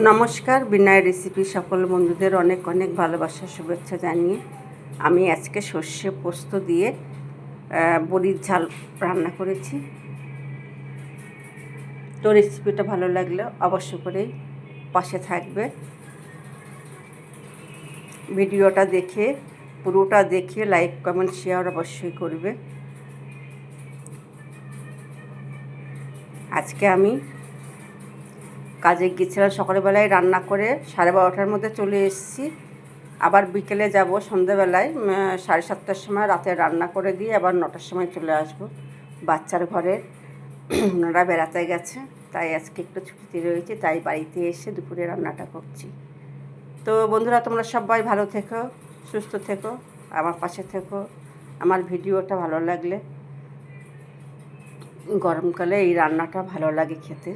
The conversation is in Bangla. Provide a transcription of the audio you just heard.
নমস্কার, বিনয় রেসিপি সকল বন্ধুদের অনেক অনেক ভালোবাসা শুভেচ্ছা জানিয়ে আমি আজকে সর্ষে পোস্ত দিয়ে বড়ির ঝাল রান্না করেছি। তো রেসিপিটা ভালো লাগলে অবশ্য করেই পাশে থাকবে। ভিডিওটা দেখে পুরোটা দেখে লাইক কমেন্ট শেয়ার অবশ্যই করবে। আজকে আমি কাজে গিয়েছিলাম, সকালবেলায় রান্না করে 12:30টার মধ্যে চলে এসেছি। আবার বিকেলে যাব সন্ধ্যাবেলায় 7:30টার সময়, রাতে রান্না করে দিয়ে আবার 9টার সময় চলে আসব। বাচ্চার ঘরে ওনারা বেড়াতে গেছে, তাই আজকে একটু ছুটিতে রয়েছে, তাই বাড়িতে এসে দুপুরে রান্নাটা করছি। তো বন্ধুরা, তোমরা সবাই ভালো থেকো, সুস্থ থেকো, আমার পাশে থেকো। আমার ভিডিওটা ভালো লাগলে, গরমকালে এই রান্নাটা ভালো লাগে খেতে।